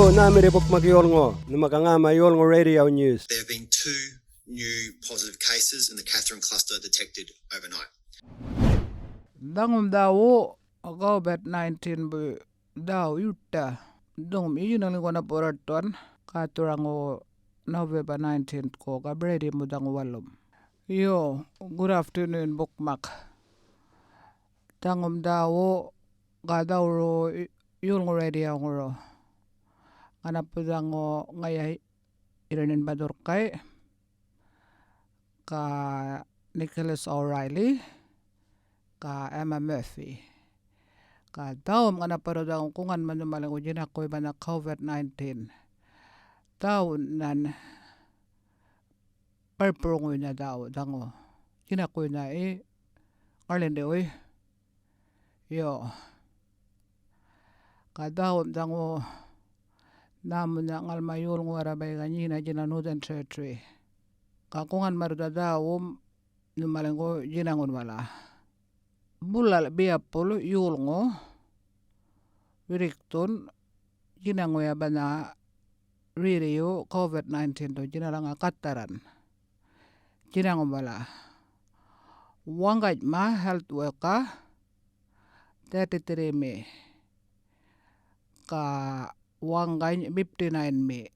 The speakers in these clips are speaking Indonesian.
Yolngu namire bukmak Yolngu numakangama Yolngu Radio News. There have been 2 new positive cases in the Katherine cluster detected overnight. Dangum dawo COVID-19 bu daw yutta dungum iyunang ko na poratuan katurango November 19th ko kabredi mo dang walum. Yo, good afternoon bukmak. Dangum dawo kadawro Yolngu Radio ngoro. Kanapudango ngayay iranin badurkay ka Nicholas O'Reilly ka Emma Murphy ka daom kanaparudang kungan manumalang ujin ako iba na COVID-19 daw nan parpurungoy na daw dango jinakoy na ngarlinde oy yo ka daw dango namun na ngalmayul ngwarabay kanyina jinanudan territory kakungan maruda daw numalang ko jinangon wala bulal biapol Yolngu wirikton jinangoy ba na radio COVID-19 to jinalang kataran jinangon wala wangaj ma health worker 33 me ka wangaj 59 me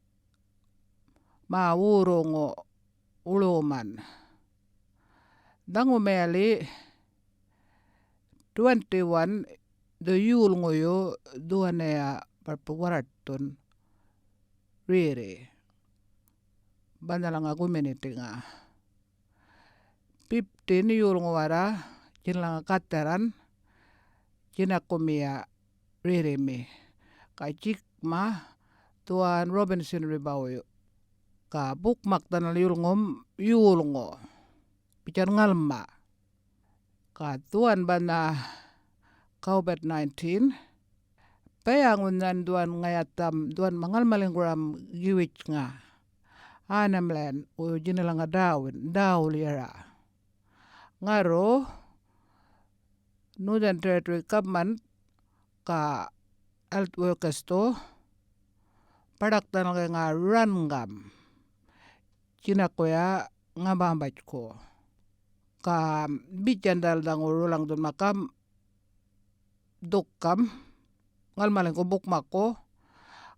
ma wurungo uluman dango meli 21 the Yolngu yo duanea parpuwaratun riri bandalang community nga 15 Yolngu wara jinlang kataran jinakumia riri me kajikma tuan Robinson Ribaw ka bukmak tanal Yolngu picar ngalma ka tuan bana COVID-19 payangun nan duan ngayatam duan mangal malingguram giwit nga anamlen o jinalang daw lira ngaro Northern Territory Government ka health workers to padak tanal nga rangam jinakoya nga bambaj ko ka bijandal dang urulang dun makam dokam ngal maling ko bukmak ko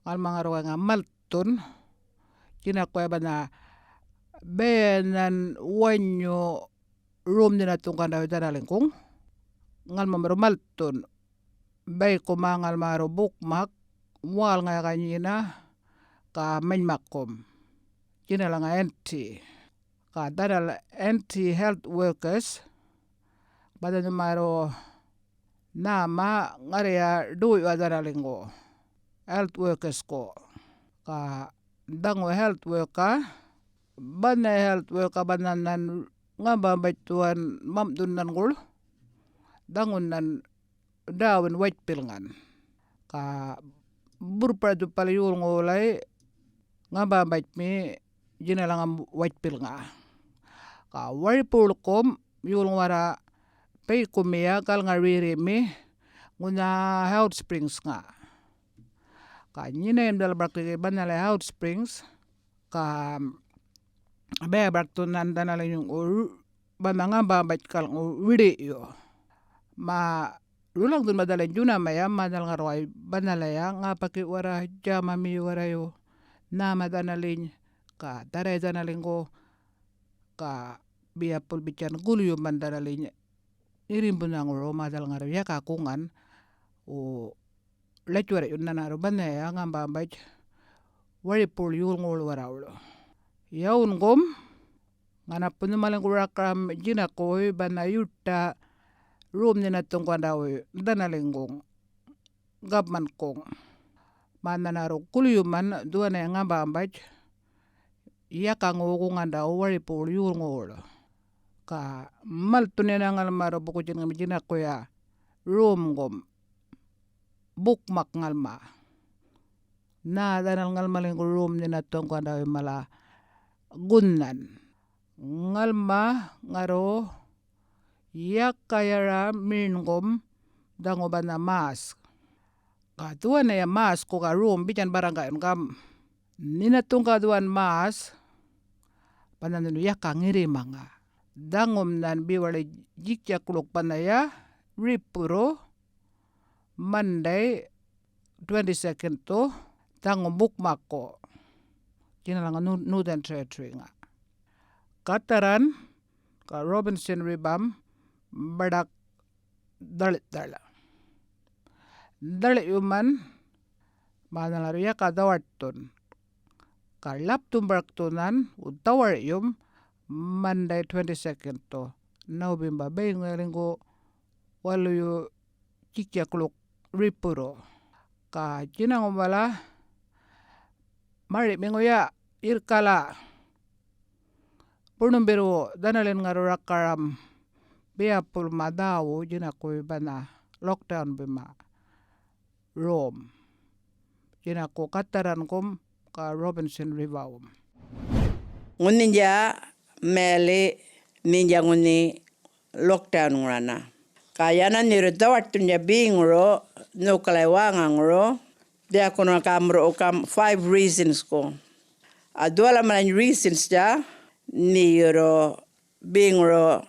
ngal mangaro nga maltun jinakoya ba na benan wanyo room nina tungkan daw danaling kong ngal mamaro maltun bay ko mangal maro bukmak wal nga kanyina ka manmakom jinalang NT ka dadal NT health workers bada numaro nama ngarea duy wadaralingo health workers ko ka dango health worker banna bananan ngamba baituan mamdun nan gul dangon nan dawin white pilngan ka burpadu pala Yolngu lay ngamba bait mi jinalang white pilnga ka waripulkom Yolngu wara pay kumia kal nga riri mi nguna hot springs nga ka nyina yung dalabrak banala hot springs ka beabrak to nandana yung bananga babait kal wiri yo ma rulang dun madala juna maya madal nga roy banala ya nga paki wara jama mi wara yo na madanalin ka taray danaling ko ka biapol bican gulyo mandaralin irimbun ang uro madal nga ya kakungan o letwara yun nanaro banaya nga babay waripol Yolngu wara ulo yaun gom nga napun malang kurakram jinakoy banayuta room nina tungkwan daw danaling kong gabman kong mananaro kulyuman duan nga babay yakang ukungan daw waripol Yolngu ulo ka maltun na ngal maro buko jina ko ya room gom bukmak ngalma na danal ngal maling room ni natong ko daw mala gunnan ngalma ngaro yakayara min gom dango ba na mask tuan ya mas ko ka room bijan barang kayon kam nina tungka tuan mas pananunu yaka ngiri manga dangom nan biwale jikya kuluk panaya ripuro Monday 22nd to tangom bukmako kinalanga nudan territory nga kataran ka Robinson Ribam badak dalit dala dalit yuman manalaru yaka dawartun ka laptum baraktunan utawar yum Monday 22nd to November bengalingo waluyu kikya kuluk ripuro ka kinangumala mari mengoya irkala purnumbiru danalen ngarurakaram biapul madawu jinakoy bana lockdown bima Rome jinako kataran kom ka Robinson Rivawum nguninja mele ninja nguni lockdown ngurana kayana niru dawartunya bingro nukalai wangangro dia kono kamro kam 5 reasons ko adwala man reasons ja niru bingro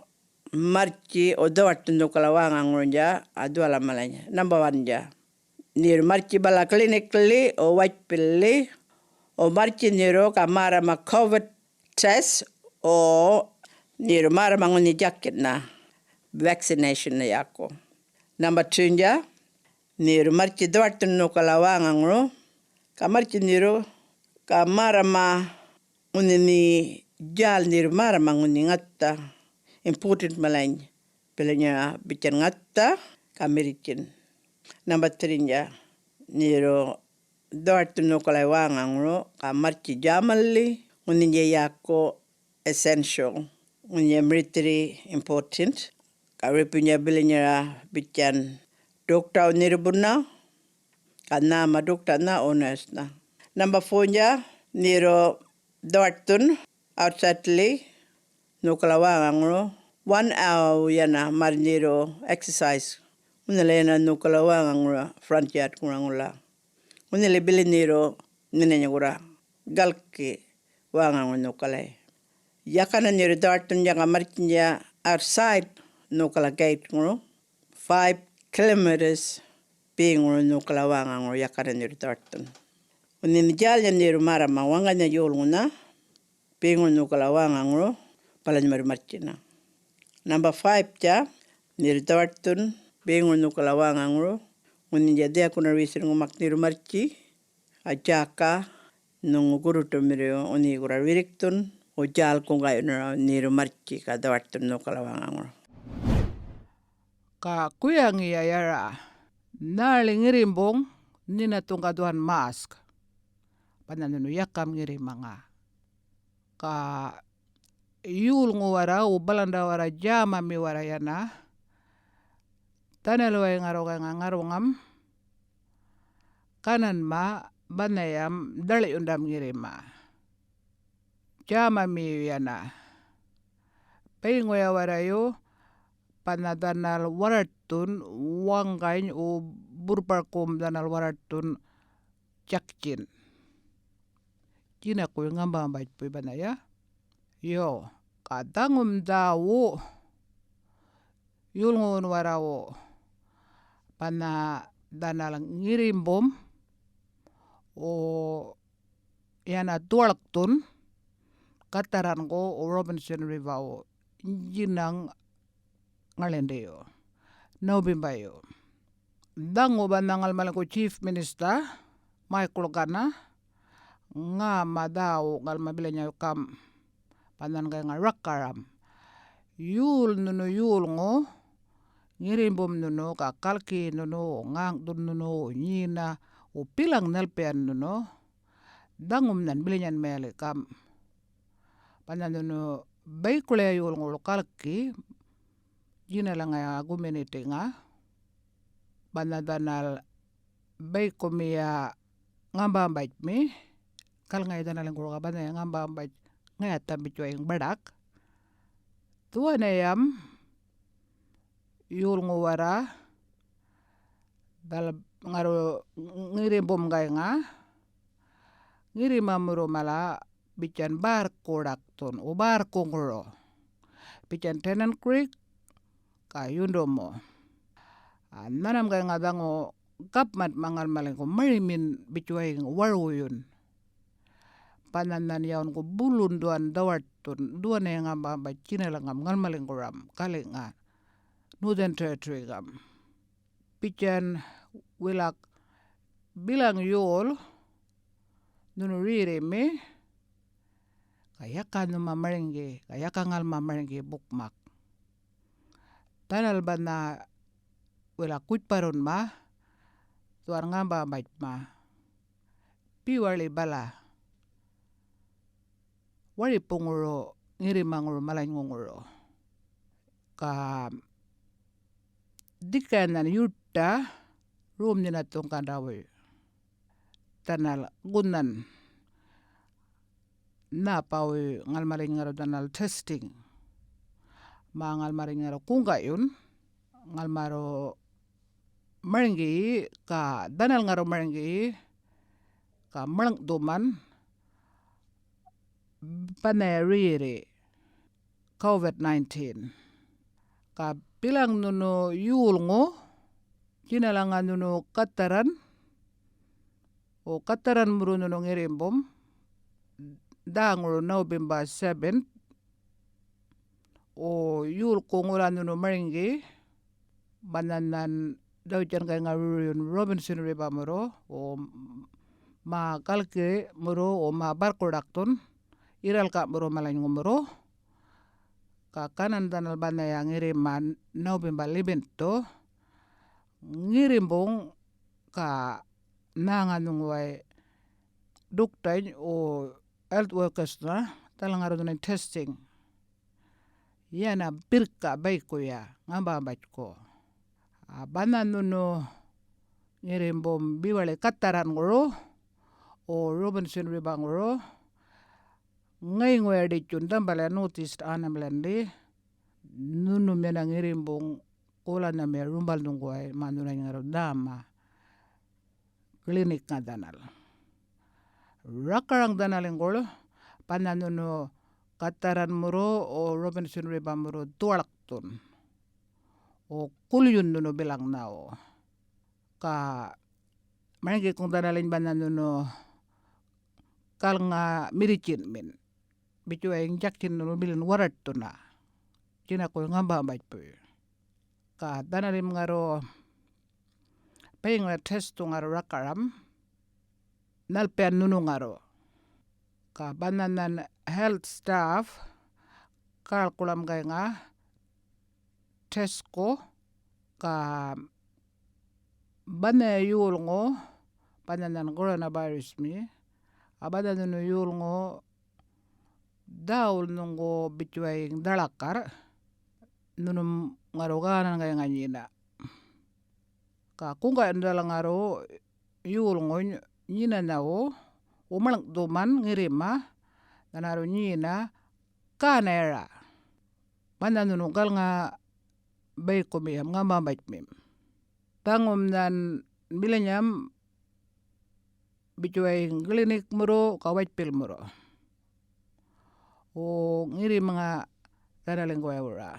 marchi o dawartu nukalai wangangro ja adwala malanya number 1 ja niru marchi bala clinically o white pilli o marchi niru kamara ma COVID test o niru mara manguni jacket na vaccination na yako. Number 2 ja niru marchi dawartu nukala wangangro ka marchi niru ka mara ma unini jal niru mara manguni ngatta important malany pelanya bican ngatta ka merikin. Number 3 ja niru dawartu nukala wangangro ka marchi jamalli unini yako essential unini military important kami punya bilanya bican dokter nirbuna karena ma dokter na honest na. Number 4 ja niro dortun outside nukalawangro 1 hour yana mar niro exercise unelena nukalawangro front yard kurangula unele biliniro nenenya gura galke wangangro nukalai yakana niro dortun yang markinya outside nukala gate ngro 5 kilometers being nukala wanga ngro yakara niru tartun unin jalya niru mara ma wanga nya yolnguna being nukala wanga ngro palan mar marchina. Number 5 ja niru tartun being nukala wanga ngro unin dia kuna reason ngumak niru marchi ajaka nung guru to mirio uni gura wiriktun o jal kunga niru marchi ka dawartun nukala wanga ngro ka kuyangi yara nali ngirimbong nina tungka duan mask pananunu yakam ngiri manga ka Yolngu wara u balanda wara jama mi wara yana tanalwa ngarongam kanan ma banayam dali undam ngiri ma jama mi yana pengoya wara yo panadanal waratun wangkain u burparkum danal waratun jakjin. Kina ko ngamba bait po banaya. Yo kadangum dawo Yolngu warawo pana danal ngirimbom o yana tualaktun kataran ko o Robinson River jinang ngalendeyo November dango banangal malako chief minister Michael Gana nga madao ngal mabilanya kam panan kay nga rakaram yul ngo ngirimbom nuno ka kalki nuno ngang dun nuno nyina o pilang nalpean nuno dangom nan bilanyan mele kam panan nuno bay kule yul ngo kalki Gina lang nga guminiti nga banadanal bay kumia ngamba bait mi kal nga idan lang gura banay ngamba bait nga tambit yung badak tuwa na yam Yolngu wara dal ngaro ngirim bom kay nga ngirim amuro mala bican barko dakton o barko ngoro bican Tennant Creek ka yundomo nanam kay nga dango kapmat mangal maling ko marimin bicuay waruyun pananan yaon ko bulun duan dawartun duan nga ba cinelangam ngal maling koram kali nga Northern Territory gam bican wilak bilang yol nunu ririmi kayakan mamaringgi kayakan ngal mamaringgi bukmak tanal bana wilak kutparun ma tuar ngamba bait ma piwali bala wari punguro ngirimanguro malangunguro ka dikanan yutta rum nina tong kandawi tanal gunan na pawi ngal maling ngaro tanal testing ma ngal maling ngaro kungayun ngal maro maringgi ka danal ngaro maringgi ka malang duman panayariri Covid-19 ka bilang nuno Yolngu kinalangan nuno kataran o kataran muru nuno ngirimbom danguro November 7 o Yolngu ngula nuno maringgi bananan daw dyan kay ngarurun Robinson River muro o ma kalke muro o ma barko dakton iral ka muro malayn muro ka kanan tanal banaya ngiriman November 11 to ngirimbong ka nanganungway duktay o health workers na talang araw ng testing yan na birka bay ko ya ngamba bait ko banan nuno ngirimbong biwale kataran ngoro o Robinson River ngoro ngay ngoy di chundam bala notice anam landi nunu mena ngirimbong kula na may rumbal nungway manunay ngaro dama klinik nga danal rakarang danal ngolo pananuno kataran muro o Robinson River muro tualakton o kulyun nuno bilang nao ka maringgi kong danalin bananuno kal nga miricin min bicu ay jaktin nuno bilin warat to na kina ko ngamba bait po ka danalim ngaro paying nga test to ngaro rakaram nalpean nuno ngaro ka bananan health staff kal kulam kay nga test ko ka bana Yolngu bananan coronavirus mi abada nuno Yolngu daul nunggo bicuay dalakar nunum ngaro ganan kay nga nina ka kung kaya dalang ngaro Yolngu nina nao umalang duman ngirima nanaro nina kanera mana nunungkal nga bay kumiyam nga mabait mim tangom nan bilanyam bicuay klinik muro ka whitepil muro o ngiri mga tanaling ko ura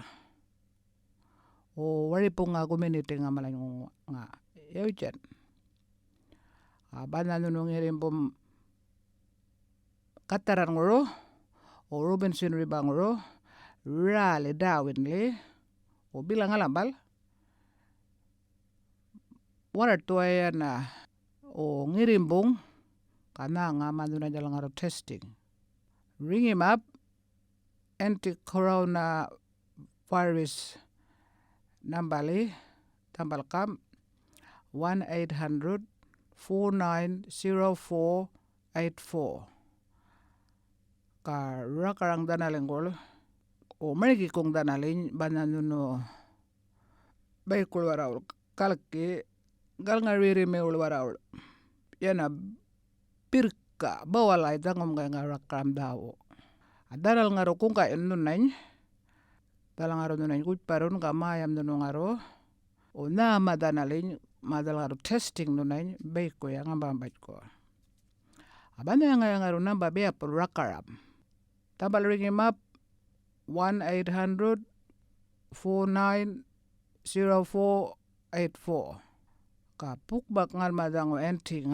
o wari po nga community nga malang nga yaw dyan banan nunong ngirim pom kataran ngoro o Robinson River ngoro rali dawin li o bilang alambal warat tuaya na o ngirimbong kana nga manuna dalang ngaro testing ring him up anti-corona virus nambali tambal kam 1-800-490484 ka rakarang danaling gol o mariki kong danalin bananuno bay kulwaraul kalki gal nga riri me ulwaraul yana pirka bawalay dangom nga rakram dawo adaral nga ro kung kain nunay dalang nga ro nunay kutparon ka mayam nuno nga ro o na madanalin madal ngaru testing nunay bay ko yang ngambambait ko. Abanda yang ngaru namba be apul rakaram. Tabal ring him up 1-800-490484. Kapuk bak ngal madango enting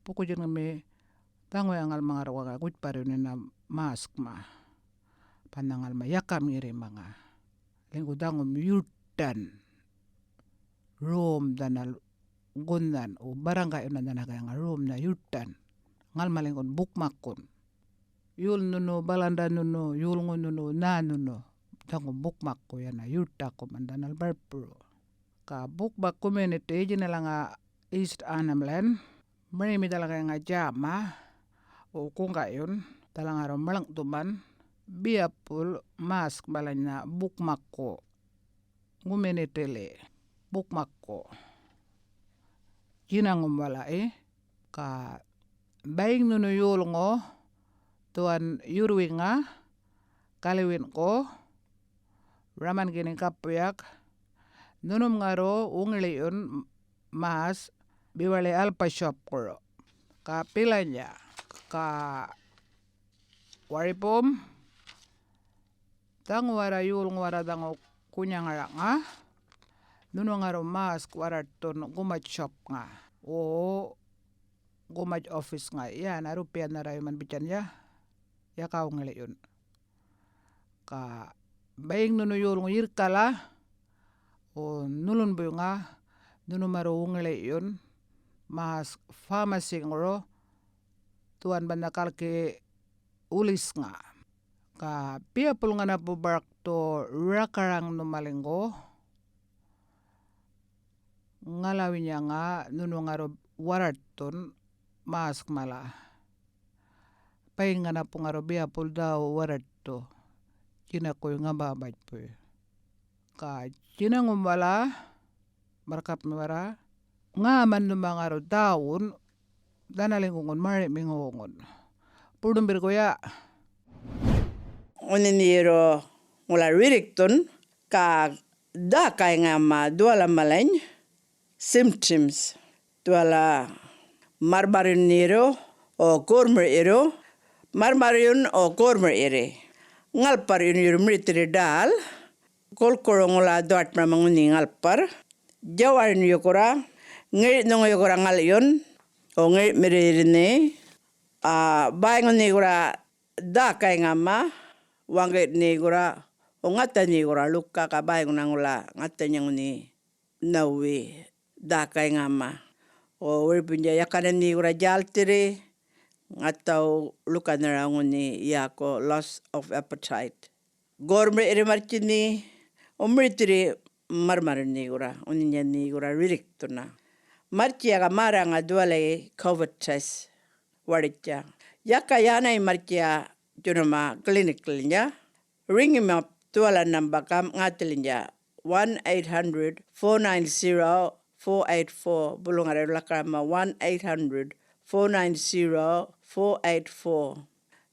puku jen ngami tango yang ngal mangar waga gut paru na mask ma. Pandangal ma yakam ngiri mga. Lingku dango yutan. Room danal gundan o barangay na danaga nga room na yutan. Ngal malingon bukmakon. Yul nuno balanda nuno yulngu nuno na nuno. Dango bukmakko yan na yuta ko mandanal barpuro. Ka bukbak community jina nga East Annamland. Marami talaga nga jama o kung kayon talang araw malang tuman biapul mask balay na bukmakko community le bukmakko ginangum wala ka baing nuno yulngo tuan yurwi nga kaliwin ko raman gining kapuyak nunum ngaro ungiliyon mas biwale alpa shop ko ka pilanya ka waripom tang wara yul ngwara dango kunyang nga nuno ngaro mask waraton gumat shop nga o gumat office nga yan arupian na rayo man bican ya kaw ngiliyon ka baing nuno yul nguyir kala o nulun boy nga nuno maro ngiliyon mas pharmacy ngoro tuan bandakal ke ulis nga ka piapul nga na po barak to rakarang numalinggo ngalawin niya nga nuno ngaro waraton mask mala paing nga na po ngaro piapul daw warato kinakoy nga babay po ka kinangumbala markap miwara nga man numangaro daun danalingungon mari mingungon pudum birgoya Uniniro ngula ririkton ka da kay nga ma duala malany symptoms duala marmarin niro o gormer iro marmarin o gormer ire ngalpar yun mitri dal kolkoro ngula doat mamanguni ngalpar jawar yukura ngirit nung yukura ngaliyon o ngirit miririne bayan ni gura da kay ngama wangit ni gura o ngata ni gura luka ka bayan ngula ngata nyang ni nawi da kay ngama o wirpinja yakanan ni gura jaltiri ngataw luka na ni yako loss of appetite gorme iri marchini o mitri marmarin ni gura uninya ni gura ririk tuna marchi aga mara nga duale COVID test waricha yaka yana marchia junama clinicalnya ring him up duala number kam ngatilinja 1-800-490-484 bulung ada lakama 1-800-490-484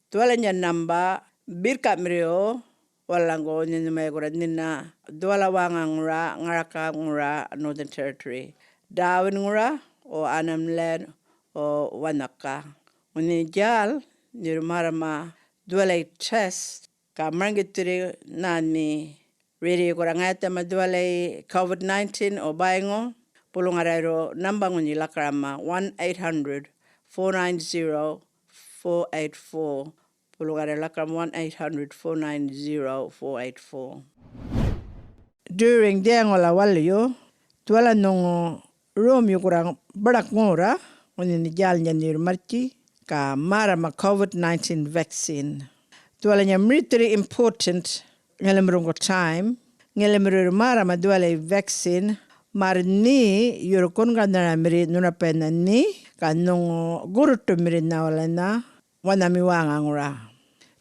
dualanya number birka mrio walango ninumay gura nina duala wangang ngura ngaraka ngura Northern Territory Dawin ngura o Annamland o Wanaka unijal nirmarama dualay test ka marangitiri nani ready ko ngata madualay Covid-19 o bayngo pulong arayro nambang ni lakrama 1-800-490-484 pulong aray lakram 1-800-490-484 during diangola walyo tuala nung room yukurang barak ngora uninijal niya nirmarchi ka marama COVID-19 vaccine tuala niya military important ngalimrungo time ngalimrungo marama dualay vaccine marni yurukon ka naramiri nuna pena ni kanong guruto miri na wala na wanamiwanga ngura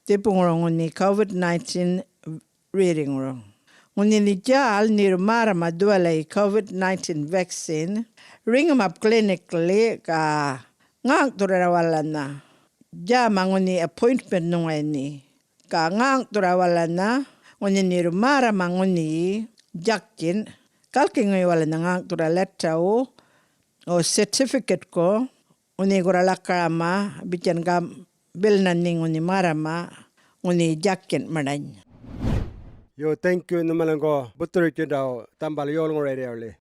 tipungurong ni COVID-19 reading ngurong Nguninijal nirmara madualay COVID-19 vaccine ring em up clinically ka ngang turawalan na jama nguni appointment nung ni ka ngang turawalan na nguni nirmara manguni jakin kalki ngay wala nang tura letter o certificate ko uni gura lakarama bican gam belnan ning uni marama uni jacket madan. Yo, thank you naman ko. Butur daw tambal Yolngu Radio li.